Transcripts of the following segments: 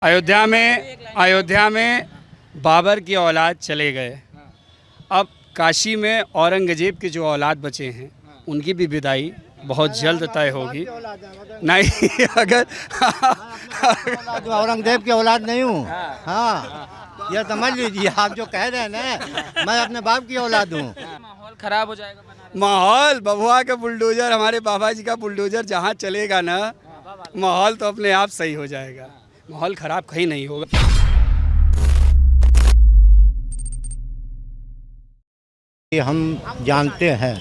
अयोध्या में बाबर की औलाद चले गए। अब काशी में औरंगजेब के जो औलाद बचे हैं उनकी भी विदाई बहुत जल्द तय होगी। नहीं अगर औरंगजेब की औलाद नहीं हूँ। हाँ, यह समझ लीजिए, आप जो कह रहे हैं ना, मैं अपने बाप की औलाद हूँ। माहौल खराब हो जाएगा बनारस। माहौल बबुआ का बुलडोजर, हमारे बाबा जी का बुलडोजर जहाँ चलेगा ना, माहौल तो अपने आप सही हो जाएगा। माहौल खराब कहीं नहीं होगा। हम जानते हैं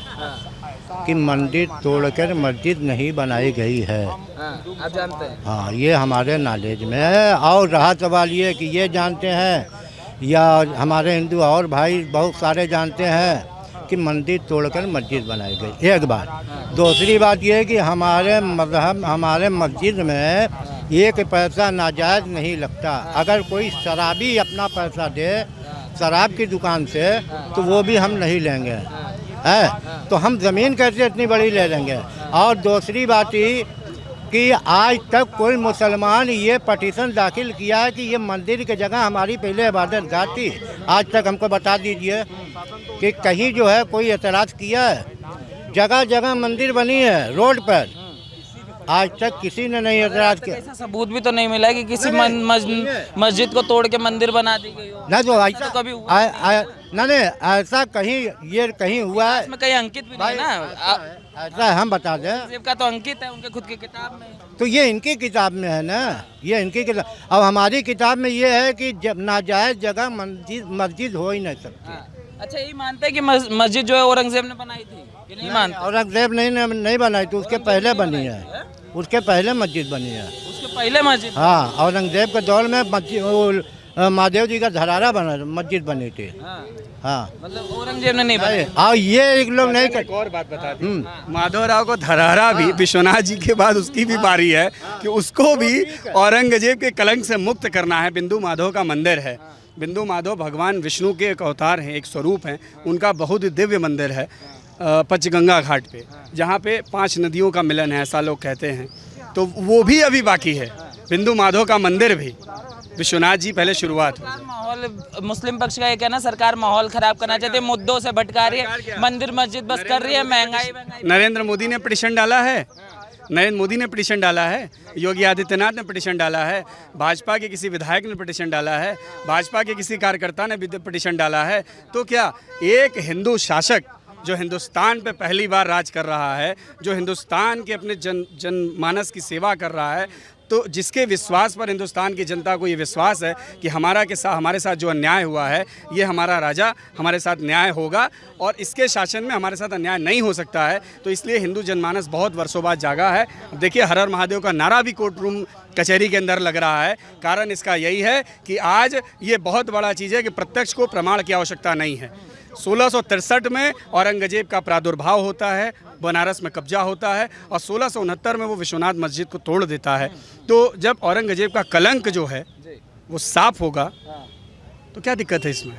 कि मंदिर तोड़कर मस्जिद नहीं बनाई गई है। आप जानते हैं? हाँ, ये हमारे नॉलेज में है। और रहा सवाल ये कि ये जानते हैं या हमारे हिंदू और भाई बहुत सारे जानते हैं कि मंदिर तोड़कर मस्जिद बनाई गई, एक बात। दूसरी बात ये है कि हमारे मजहब, हमारे मस्जिद में एक पैसा नाजायज़ नहीं लगता। अगर कोई शराबी अपना पैसा दे शराब की दुकान से, तो वो भी हम नहीं लेंगे, है तो हम ज़मीन कैसे इतनी बड़ी ले लेंगे। और दूसरी बात ये कि आज तक कोई मुसलमान ये पटिशन दाखिल किया है कि ये मंदिर की जगह हमारी पहले इबादत गाह थी, आज तक हमको बता दीजिए कि कहीं जो है कोई एतराज़ किया है। जगह जगह मंदिर बनी है रोड पर, आज तक किसी ने नहीं एतराज़ किया। ऐसा सबूत भी तो नहीं मिला है कि किसी मस्जिद को तोड़ के मंदिर बना दी गई हो। ना तो ऐसा तो कभी हुआ नहीं, ऐसा कहीं ये कहीं हुआ है इसमें कहीं अंकित भी नहीं ना। ऐसा हम बता दें, शिव का तो अंकित है उनके खुद की किताब में। तो ये इनकी किताब में है ना, ये इनकी किताब। अब हमारी किताब में ये है कि जब नाजायज जगह मस्जिद हो ही नहीं सकती। अच्छा, यही मानते हैं कि मस्जिद जो है औरंगजेब ने बनाई थी कि नहीं मानते? औरंगजेब नहीं बनाई थी, उसके पहले बनी है, उसके पहले मस्जिद बनी है। उसके पहले मस्जिद? हाँ, औरंगजेब के दौर में मस्जिद, महादेव जी का धरारा बना, मस्जिद बनी थी। हाँ, मतलब औरंगजेब ने नहीं बनाई। और ये एक लोग नहीं कर। और बात बता दी, माधवराव को धरारा भी विश्वनाथ जी के बाद उसकी भी बारी है कि उसको भी औरंगजेब के कलंक से मुक्त करना है। बिंदु माधव का मंदिर है। बिंदु माधव भगवान विष्णु के एक अवतार हैं, एक स्वरूप हैं। उनका बहुत दिव्य मंदिर है पंचगंगा घाट पे, जहाँ पे 5 नदियों का मिलन है ऐसा लोग कहते हैं। तो वो भी अभी बाकी है, बिंदु माधव का मंदिर भी। विश्वनाथ जी पहले शुरुआत हुई। माहौल मुस्लिम पक्ष का ये कहना, सरकार माहौल खराब करना चाहती है, मुद्दों से भटका रही है, मंदिर मस्जिद बस कर रही है, महंगाई। नरेंद्र मोदी ने पिटीशन डाला है, नरेंद्र मोदी ने पिटीशन डाला है, योगी आदित्यनाथ ने पिटीशन डाला है, भाजपा के किसी विधायक ने पिटीशन डाला है, भाजपा के किसी कार्यकर्ता ने पिटीशन डाला है। तो क्या एक हिंदू शासक जो हिंदुस्तान पे पहली बार राज कर रहा है, जो हिंदुस्तान के अपने जनमानस की सेवा कर रहा है, तो जिसके विश्वास पर हिंदुस्तान की जनता को ये विश्वास है कि हमारे साथ जो अन्याय हुआ है, ये हमारा राजा हमारे साथ न्याय होगा और इसके शासन में हमारे साथ अन्याय नहीं हो सकता है, तो इसलिए हिंदू जनमानस बहुत वर्षों बाद जागा है। देखिए, हर हर महादेव का नारा भी कोर्ट रूम कचहरी के अंदर लग रहा है। कारण इसका यही है कि आज ये बहुत बड़ा चीज़ है कि प्रत्यक्ष को प्रमाण की आवश्यकता नहीं है। 1663 में औरंगजेब का प्रादुर्भाव होता है, बनारस में कब्जा होता है, और 1669 में वो विश्वनाथ मस्जिद को तोड़ देता है। तो जब औरंगजेब का कलंक जो है वो साफ होगा तो क्या दिक्कत है इसमें?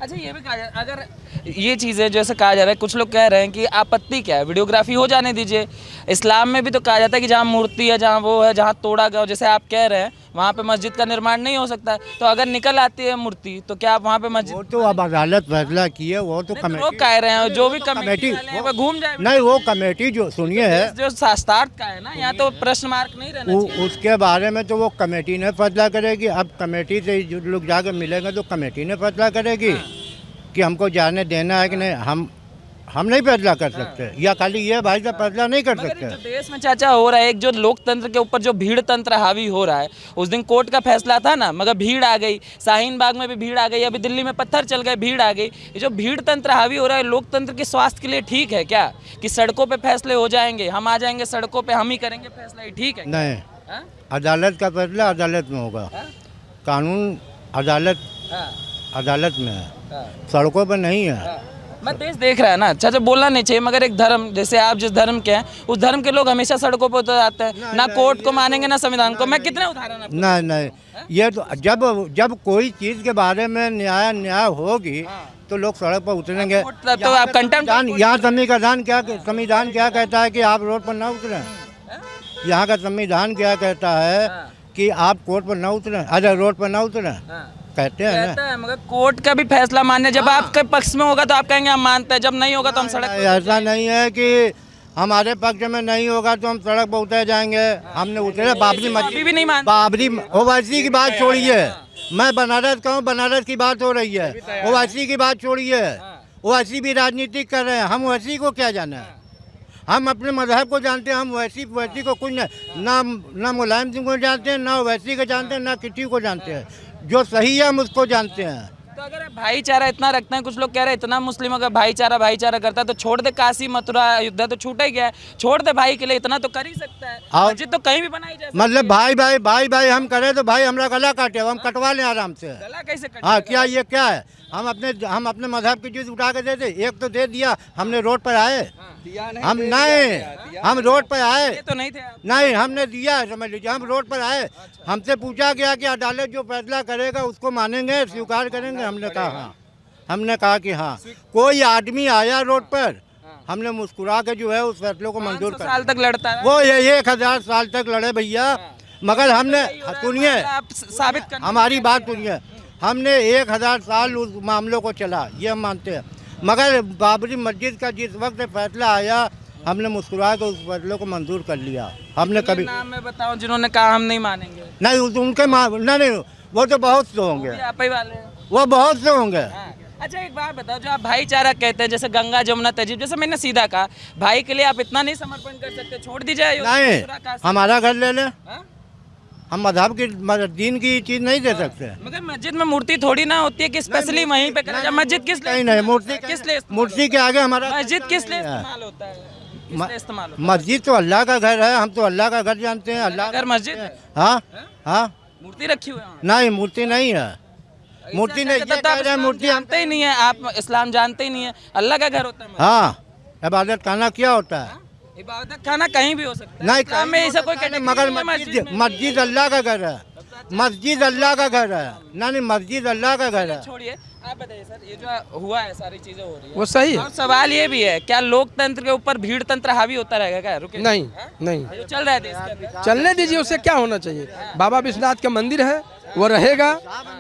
अच्छा, ये भी कहा जाए, अगर ये चीज़ें जैसे कहा जा रहा है, कुछ लोग कह रहे हैं कि आपत्ति क्या है, वीडियोग्राफी हो जाने दीजिए। इस्लाम में भी तो कहा जाता है कि जहाँ मूर्ति है, जहाँ वो है, जहाँ तोड़ा गया, जैसे आप कह रहे हैं वहाँ पे मस्जिद का निर्माण नहीं हो सकता है, तो अगर निकल आती है मूर्ति तो क्या आप वहाँ पे मस्जिद? वो तो अब अदालत फैसला की है, वो तो कमेटी लोग कह रहे हैं, जो भी कमेटी घूम जाए। नहीं, वो कमेटी जो सुनिए है, जो शास्त्रार्थ का है ना, यहाँ तो प्रश्न मार्क नहीं रहना चाहिए। उसके बारे में तो वो कमेटी ने फैसला करेगी। अब कमेटी से जो लोग जाकर मिलेंगे तो कमेटी ने फैसला करेगी कि हमको जाने देना है कि नहीं। हम नहीं फैसला कर सकते, या खाली ये भाई साहब फैसला नहीं कर सकते। जो देश में चाचा हो रहा है, एक जो लोकतंत्र के ऊपर जो भीड़ तंत्र हावी हो रहा है, उस दिन कोर्ट का फैसला था ना, मगर भीड़ आ गई, शाहीन बाग में भी भीड़ आ गई, अभी दिल्ली में पत्थर चल गए, भीड़ आ गई। ये जो भीड़ तंत्र हावी हो रहा है, लोकतंत्र के स्वास्थ्य के लिए ठीक है क्या? कि सड़कों पे फैसले हो जाएंगे, हम आ जाएंगे सड़कों पे, हम ही करेंगे फैसला, ये ठीक है? नहीं, अदालत का फैसला अदालत में होगा। कानून अदालत में है, सड़कों पर नहीं है। मैं देश देख रहा है ना, अच्छा, बोलना नहीं चाहिए, मगर एक धर्म, जैसे आप जिस धर्म के हैं उस धर्म के लोग हमेशा सड़कों पर उतर आते हैं, ना कोर्ट को मानेंगे ना संविधान को। मैं कितने उदाहरण नहीं, ये तो जब कोई चीज़ के बारे में न्याय होगी तो लोग सड़क पर उतरेंगे। तो आप कंटेम्प्ट, यहाँ संविधान क्या कहता है कि आप रोड पर ना उतरें? यहाँ का संविधान क्या कहता है कि आप कोर्ट पर ना उतरें, अरे रोड पर ना उतरें, कहते हैं ना। कहता है मगर कोर्ट का भी फैसला मान्य, जब आपके पक्ष में होगा तो आप कहेंगे हम मानते हैं, जब नहीं होगा तो हम सड़क पे ऐसा नहीं है कि हमारे पक्ष में नहीं होगा तो हम सड़क पर उतर जाएंगे। हमने उतरे बाबरी अभी मस्जिद, भी नहीं मानते। बाबरी ओवैसी की बात छोड़िए, मैं बनारस का हूँ, बनारस की बात हो रही है, ओवैसी की बात छोड़िए, ओवैसी भी राजनीतिक कर रहे हैं, हम ओवैसी को क्या जाना है। हम अपने मजहब को जानते हैं, हम वैसी को कुछ नहीं, ना मुलायम सिंह को जानते हैं, ना वैसी को जानते हैं, ना किसी को जानते हैं, जो सही है हम उसको जानते हैं। तो अगर भाईचारा इतना रखते हैं, कुछ लोग कह रहे हैं इतना मुस्लिमों का भाईचारा करता है तो छोड़ दे, काशी मथुरा अयोध्या तो छूटा ही गया है, छोड़ दे भाई के लिए, इतना तो कर ही सकता है। और- मस्जिद तो कहीं भी बनाई जा सकती मतलब भाई हम करें तो भाई हमारा गला काटे, हम कटवा लें आराम से। है। गला कैसे कटेगा? हाँ, क्या ये क्या है, हम अपने मजहब की चीज उठा के दे दे, एक तो दे दिया, हमने रोड पर आए, हम नहीं, हम रोड पर आए, ये तो नहीं थे आप। नहीं हमने दिया है, समझ लीजिए, हम रोड पर आए, हमसे पूछा गया कि अदालत जो फैसला करेगा उसको मानेंगे, स्वीकार करेंगे, हमने कहा हाँ, हमने कहा कि हाँ। कोई आदमी आया रोड पर, हमने मुस्कुरा के जो है उस फैसले को मंजूर 500 कर, साल तक लड़ता है वो ये 1000 साल तक लड़े भैया, मगर हमने सुनिए, आप साबित कर हमारी बात सुनिए, हमने 1000 साल उस मामलों को चला, ये हम मानते हैं, मगर बाबरी मस्जिद का जिस वक्त फैसला आया, हमने मुस्कुरा के उस फैसले को मंजूर कर लिया। हमने कभी नाम में बताओ जिन्होंने कहा हम नहीं मानेंगे, नहीं उनके नहीं, वो तो बहुत से होंगे, ये आप ही वाले हैं। वो बहुत से होंगे। हाँ। अच्छा एक बात बताओ, जो आप भाईचारा कहते हैं, जैसे गंगा जमुना तहजीब, जैसे मैंने सीधा कहा, भाई के लिए आप इतना नहीं समर्पण कर सकते, छोड़ दीजिए नहीं, हमारा घर ले लें, हाँ? हम मजहब की दीन की चीज नहीं दे सकते। मगर मस्जिद में मूर्ति थोड़ी ना होती है कि स्पेशली वहीं पे करा जाए। मस्जिद किस लिए नहीं मूर्ति किस लिए मूर्ति के आगे हमारा मस्जिद किस लिए इस्तेमाल होता है? किस लिए इस्तेमाल होता मस्जिद तो अल्लाह का घर है, हम तो अल्लाह का घर जानते हैं, है? अल्लाह अगर मस्जिद है, हाँ हाँ, मूर्ति रखी हुई है वहाँ। नहीं मूर्ति नहीं है, मूर्ति नहीं, तब तो ये आप कह रहे हैं इस्लाम मूर्ति जानते ही नहीं है, आप इस्लाम जानते ही नहीं है, अल्लाह का घर होता है मस्जिद। हाँ, इबादत खाना क्या होता है? इबादत खाना कहीं भी हो सकता है, नहीं, इस्लाम में ऐसा कोई नहीं, कैटेगरी मगर नहीं है मस्जिद में। मस्जिद अल्लाह का घर है, मस्जिद अल्लाह का घर है, नहीं मस्जिद अल्लाह का घर है। छोड़िए, आप बताइए सर, ये जो हुआ है सारी चीजें हो रही है, वो सही है। और सवाल ये भी है, क्या लोकतंत्र के ऊपर भीड़ तंत्र हावी होता रहेगा क्या? रुके नहीं हाँ? नहीं, जो चल रहा है देश के अंदर, चलने दीजिए, उससे क्या होना चाहिए। बाबा विश्वनाथ का मंदिर है, वो रहेगा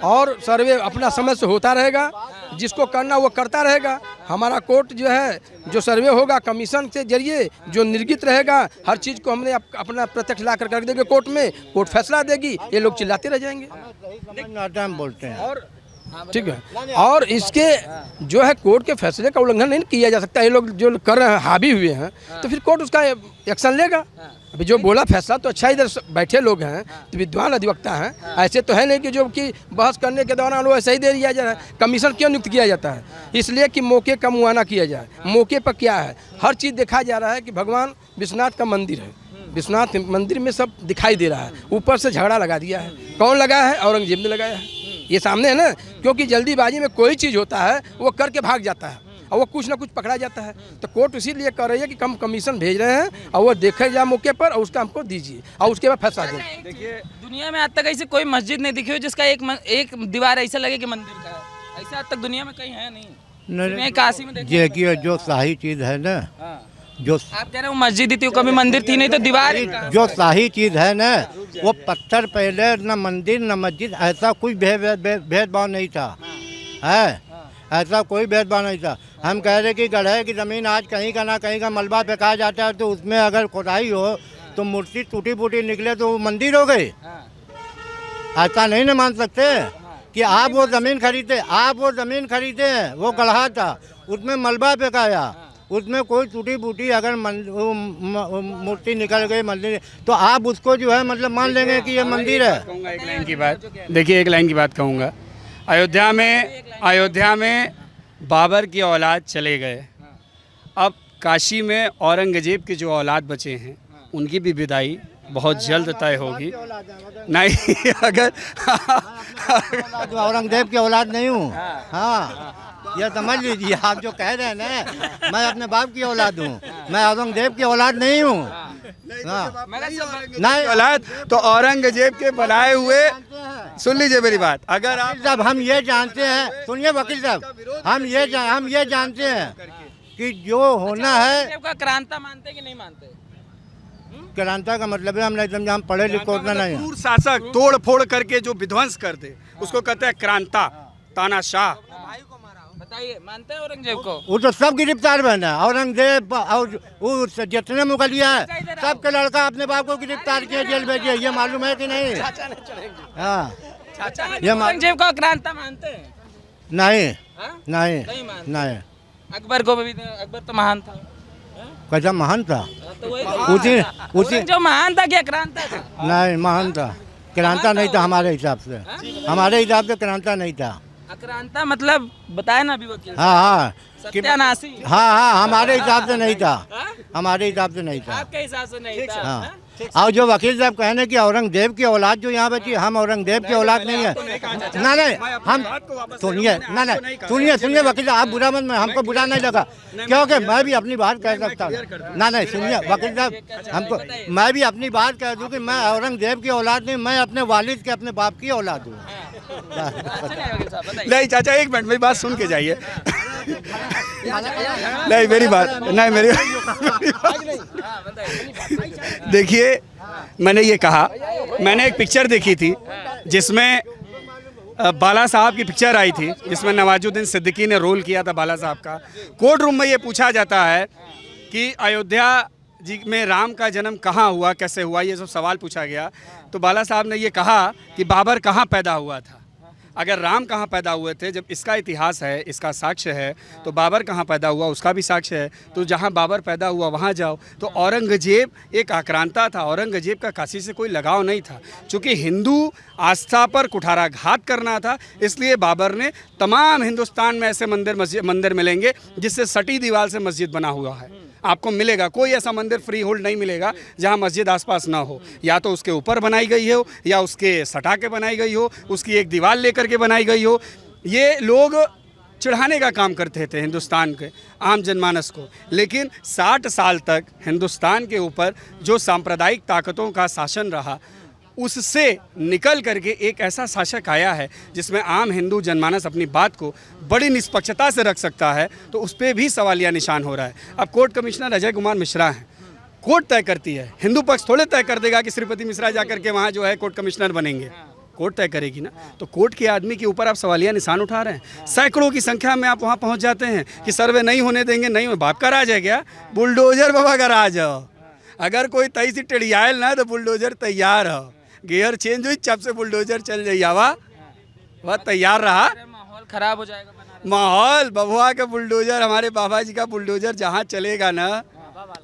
और सर्वे अपना समय से होता रहेगा, जिसको करना वो करता रहेगा। हमारा कोर्ट जो है, जो सर्वे होगा कमीशन के जरिए, जो निर्गित रहेगा, हर चीज़ को हमने अपना प्रत्यक्ष ला कर देंगे कोर्ट में, कोर्ट फैसला देगी, ये लोग चिल्लाते रह जाएंगे। हम बोलते हैं और ठीक है, और इसके जो है कोर्ट के फैसले का उल्लंघन नहीं किया जा सकता। ये लोग जो कर रहे हैं, हावी हुए हैं, तो फिर कोर्ट उसका एक्शन लेगा। अभी जो बोला फैसला तो अच्छा, इधर बैठे लोग हैं तो विद्वान अधिवक्ता हैं, ऐसे तो है नहीं कि जो कि बहस करने के दौरान वो ऐसे ही दे दिया जा रहा है। कमीशन क्यों नियुक्त किया जाता है? इसलिए कि मौके का मुआयना किया जाए। मौके पर क्या है, हर चीज़ देखा जा रहा है कि भगवान विश्वनाथ का मंदिर है, विश्वनाथ मंदिर में सब दिखाई दे रहा है। ऊपर से झगड़ा लगा दिया है, कौन लगाया है? औरंगजेब ने लगाया है, ये सामने है ना। क्योंकि जल्दीबाजी में कोई चीज़ होता है वो करके भाग जाता है और वो कुछ ना कुछ पकड़ा जाता है। तो कोर्ट इसीलिए कर रही है कि कम कमीशन भेज रहे हैं और वो देखे जाए मौके पर और उसका हमको दीजिए और उसके बाद फैसला दें। देखिए दुनिया में आज तक ऐसी कोई मस्जिद नहीं दिखी हो जिसका एक दीवार ऐसा लगे कि मंदिर का है। ऐसा आज तक दुनिया में कहीं है नहीं। दुनिया काशी में देखिए, देखिए जो शाही चीज़ है ना, हाँ। जो आप कह रहे हो मस्जिद ही थी, कभी मंदिर थी नहीं, तो दीवार ही कहाँ? जो शाही चीज़ है ना, वो पत्थर पहले न मंदिर न मस्जिद, ऐसा कोई भेदभाव नहीं था, है ऐसा कोई भेदभाव नहीं था। हम कह रहे कि गढ़े की ज़मीन आज कहीं का ना कहीं का मलबा फेंका जाता है, तो उसमें अगर खुदाई हो तो मूर्ति टूटी फूटी निकले तो वो मंदिर हो गई। ऐसा नहीं ना मान सकते कि आप वो ज़मीन खरीदे, वो गढ़ा था, उसमें मलबा फेंकाया, उसमें कोई टूटी फूटी अगर मूर्ति निकल गई मंदिर, तो आप उसको जो है मतलब मान लेंगे कि ये मंदिर है। कहूँगा एक लाइन की बात, देखिए एक लाइन की बात कहूँगा। अयोध्या में बाबर की औलाद चले गए, अब काशी में औरंगजेब के जो औलाद बचे हैं उनकी भी विदाई बहुत जल्द तय होगी। नहीं अगर औरंगजेब की औलाद नहीं हूँ, हाँ ये समझ लीजिए। आप जो कह रहे हैं ना, मैं अपने बाप की औलाद हूँ, मैं औरंगजेब की औलाद नहीं हूँ। हाँ नहीं औलाद तो औरंगजेब के बनाए हुए, सुन लीजिए मेरी बात, अगर आप साहब हम ये जानते हैं, सुनिए वकील साहब, हम ये जानते हैं कि जो होना है, औरंगजेब का क्रांता मानते कि नहीं मानते? क्रांता का मतलब है हम नहीं समझे, हम पढ़े लिखे उतना नहीं हैं। क्रूर शासक तोड़ फोड़ करके जो विध्वंस कर दे उसको कहते हैं क्रांता, तानाशाह। बताइए, मानते हैं औरंगजेब को? वो तो सब गिरफ्तार बना है, औरंगजेब और वो जितने मुगलिया है सबके लड़का अपने बाप को गिरफ्तार किया, जेल भेजे, ये मालूम है कि नहीं? हाँ, ये औरंगजेब को क्रांता मानते हैं? नहीं हाँ? नहीं नहीं मानते। नहीं, अकबर को भी, अकबर तो महान था। कैसा महान था? तो वही उसी औरंगजेब महान था क्या क्रांता था? नहीं, महान था, क्रांता नहीं था हमारे हिसाब से, हमारे हिसाब से क्रांता नहीं था। क्रांता मतलब बताया ना अभी वकील साहब। हाँ हाँ सत्यानाशी। हाँ, हमारे हिसाब से नहीं था, हमारे हिसाब से नहीं था। आपके हिसाब से नहीं था? हाँ, और जो वकील साहब कहने की औरंगजेब की औलाद जो यहाँ बची, हम औरंगजेब की औलाद नहीं है। ना नहीं, हम सुनिए, ना नहीं सुनिए वकील साहब, आप बुरा मत, हमको बुरा नहीं लगा, क्योंकि मैं भी अपनी बात कह सकता हूँ। ना नहीं सुनिए वकील साहब, हमको, मैं भी अपनी बात कह दूँ कि मैं औरंगजेब की औलाद नहीं, मैं अपने वालिद के, अपने बाप की औलाद हूँ। नहीं चाचा, एक मिनट मेरी बात सुन के जाइए। नहीं मेरी बात, नहीं मेरी देखिए, मैंने ये कहा, मैंने एक पिक्चर देखी थी जिसमें बाला साहब की पिक्चर आई थी, जिसमें नवाजुद्दीन सिद्दीकी ने रोल किया था बाला साहब का। कोर्ट रूम में ये पूछा जाता है कि अयोध्या जी में राम का जन्म कहाँ हुआ, कैसे हुआ, ये सब सवाल पूछा गया। तो बाला साहब ने ये कहा कि बाबर कहाँ पैदा हुआ था। अगर राम कहाँ पैदा हुए थे, जब इसका इतिहास है, इसका साक्ष्य है, तो बाबर कहाँ पैदा हुआ उसका भी साक्ष्य है। तो जहाँ बाबर पैदा हुआ वहाँ जाओ। तो औरंगजेब एक आक्रांता था, औरंगजेब का काशी से कोई लगाव नहीं था। चूँकि हिंदू आस्था पर कुठाराघात करना था, इसलिए बाबर ने तमाम हिंदुस्तान में ऐसे मंदिर मिलेंगे जिससे सटी दीवार से मस्जिद बना हुआ है। आपको मिलेगा, कोई ऐसा मंदिर फ्री होल्ड नहीं मिलेगा जहां मस्जिद आसपास ना हो। या तो उसके ऊपर बनाई गई हो, या उसके सटा के बनाई गई हो, उसकी एक दीवार लेकर के बनाई गई हो। ये लोग चिढ़ाने का काम करते थे हिंदुस्तान के आम जनमानस को। लेकिन 60 साल तक हिंदुस्तान के ऊपर जो सांप्रदायिक ताकतों का शासन रहा, उससे निकल करके एक ऐसा शासक आया है जिसमें आम हिंदू जनमानस अपनी बात को बड़ी निष्पक्षता से रख सकता है। तो उस पर भी सवालिया निशान हो रहा है। अब कोर्ट कमिश्नर अजय कुमार मिश्रा हैं, कोर्ट तय करती है, हिंदू पक्ष थोड़े तय कर देगा कि श्रीपति मिश्रा जाकर के वहाँ जो है कोर्ट कमिश्नर बनेंगे। कोर्ट तय करेगी ना। तो कोर्ट के आदमी के ऊपर आप सवालिया निशान उठा रहे हैं। सैकड़ों की संख्या में आप वहाँ पहुँच जाते हैं कि सर्वे नहीं होने देंगे। नहीं, बाप का राज है क्या? बुलडोजर बाबा का राज हो। अगर कोई तई से टेढ़ियाल ना तो बुलडोजर तैयार हो, गियर चेंज हुई चप से बुलडोजर चल जाइए, वह तैयार रहा। माहौल खराब हो जाएगा। माहौल बबुआ का बुलडोजर, हमारे बाबा जी का बुलडोजर जहाँ चलेगा ना,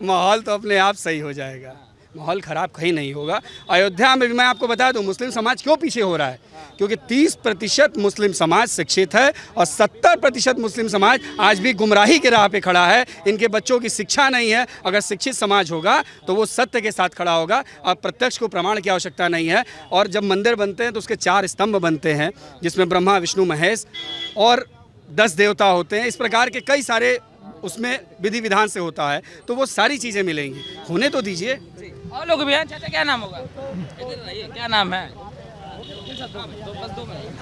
माहौल तो अपने आप सही हो जाएगा। माहौल ख़राब कहीं नहीं होगा। अयोध्या में भी मैं आपको बता दूं, मुस्लिम समाज क्यों पीछे हो रहा है, क्योंकि 30% मुस्लिम समाज शिक्षित है और 70% मुस्लिम समाज आज भी गुमराही के राह पे खड़ा है। इनके बच्चों की शिक्षा नहीं है। अगर शिक्षित समाज होगा तो वो सत्य के साथ खड़ा होगा और प्रत्यक्ष को प्रमाण की आवश्यकता नहीं है। और जब मंदिर बनते हैं तो उसके 4 स्तंभ बनते हैं, जिसमें ब्रह्मा, विष्णु, महेश और 10 देवता होते हैं। इस प्रकार के कई सारे उसमें विधि विधान से होता है, तो वो सारी चीज़ें मिलेंगी। होने तो दीजिए। और लोग भी हैं। चाचा क्या नाम होगा? क्या नाम है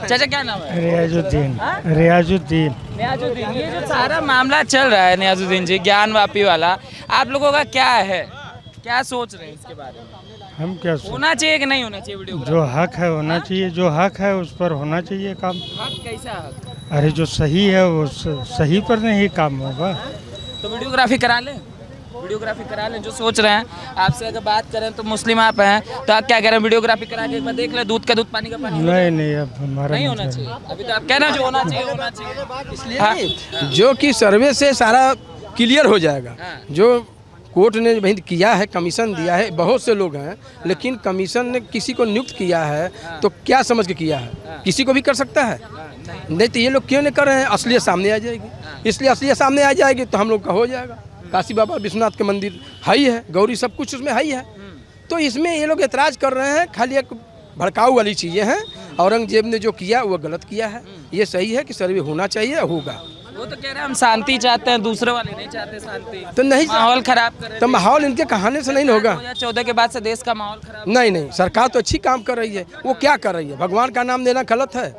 चाचा, क्या नाम है? रियाजुद्दीन। रियाजुद्दीन। नियाजुद्दीन। ये जो सारा मामला चल रहा है नियाजुद्दीन जी, ज्ञानवापी वाला, आप लोगों का क्या है, क्या सोच रहे हैं इसके बारे में? हम क्या होना चाहिए कि नहीं होना चाहिए वीडियो? जो हक है होना चाहिए, जो हक है उस पर होना चाहिए काम। हक कैसा हक? अरे जो सही है वो सही पर नहीं काम होगा। तो वीडियोग्राफी करा लें, वीडियोग्राफी करा लें। जो सोच रहे हैं आपसे अगर बात करें तो मुस्लिम आप हैं, तो आप क्या कह रहे हैं? वीडियोग्राफी करा के एक बार देख ले, दूध का दूध पानी का पानी। नहीं अब हमारा नहीं होना चाहिए। अभी तो आप कह रहे हैं जो होना चाहिए होना चाहिए। इसलिए जो कि सर्वे से सारा क्लियर हो जाएगा। जो कोर्ट ने भाई किया है, कमीशन दिया है, बहुत से लोग हैं, लेकिन कमीशन ने किसी को नियुक्त किया है तो क्या समझ के किया है? किसी को भी कर सकता है। नहीं तो ये लोग क्यों नहीं कर रहे हैं? असलियत सामने आ जाएगी। इसलिए असलियत सामने आ जाएगी तो हम लोग का हो जाएगा। काशी बाबा विश्वनाथ के मंदिर है ही है, गौरी सब कुछ उसमें है ही है। तो इसमें ये लोग एतराज़ कर रहे हैं, खाली एक भड़काऊ वाली चीज़ें हैं। औरंगजेब ने जो किया वो गलत किया है। ये सही है कि सर्वे होना चाहिए, होगा। वो तो कह रहे हैं हम शांति चाहते हैं, दूसरे वाले नहीं चाहते शांति। तो नहीं, माहौल खराब कर रहे हैं। तो माहौल इनके कहानी से नहीं होगा। 2014 के बाद से देश का माहौल खराब। नहीं, सरकार तो अच्छी काम कर रही है। वो क्या कर रही है? भगवान का नाम लेना गलत है।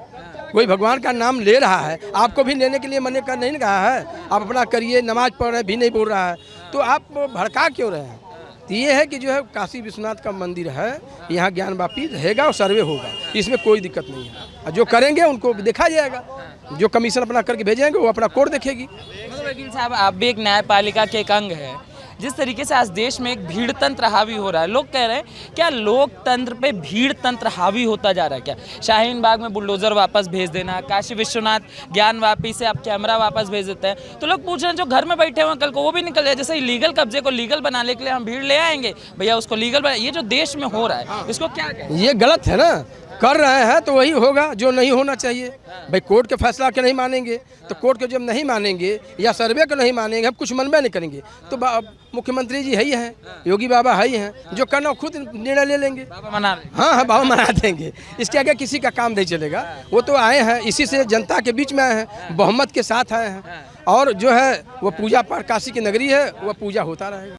कोई भगवान का नाम ले रहा है, आपको भी लेने के लिए मना नहीं कहा है। आप अपना करिए, नमाज पढ़ रहे भी नहीं बोल रहा है, तो आप भड़का क्यों रहे हैं? तो ये है कि जो है काशी विश्वनाथ का मंदिर है, यहाँ ज्ञानवापी रहेगा और सर्वे होगा, इसमें कोई दिक्कत नहीं है। और जो करेंगे उनको देखा जाएगा, जो कमीशन अपना करके भेजेंगे वो अपना कोड देखेगी। मतलब वकील साहब, आप भी एक न्यायपालिका के एक अंग है। जिस तरीके से आज देश में एक भीड़ तंत्र हावी हो रहा है, लोग कह रहे हैं क्या लोकतंत्र पे भीड़ तंत्र हावी होता जा रहा है क्या? शाहीन बाग में बुलडोजर वापस भेज देना, काशी विश्वनाथ ज्ञानवापी से आप कैमरा वापस भेज देते हैं, तो लोग पूछ रहे हैं जो घर में बैठे हुए कल को वो भी निकल जाए। जैसे इलीगल कब्जे को लीगल बनाने के लिए हम भीड़ ले आएंगे, भैया उसको लीगल बना। ये जो देश में हो रहा है इसको क्या कहें? ये गलत है ना, कर रहे हैं तो वही होगा जो नहीं होना चाहिए। भाई कोर्ट के फैसला के नहीं मानेंगे तो कोर्ट के जब नहीं मानेंगे या सर्वे को नहीं मानेंगे, हम कुछ मनबे नहीं करेंगे तो मुख्यमंत्री जी है ही हैं, योगी बाबा है ही हैं, जो करना खुद निर्णय ले लेंगे। बाबा मना रहे हैं। हाँ हाँ, बाबा मना देंगे, इसके आगे किसी का काम नहीं चलेगा। वो तो आए हैं इसी से जनता के बीच में आए हैं, बहुमत के साथ आए हैं, और जो है वो पूजा पाठ, काशी की नगरी है, वह पूजा होता रहेगा।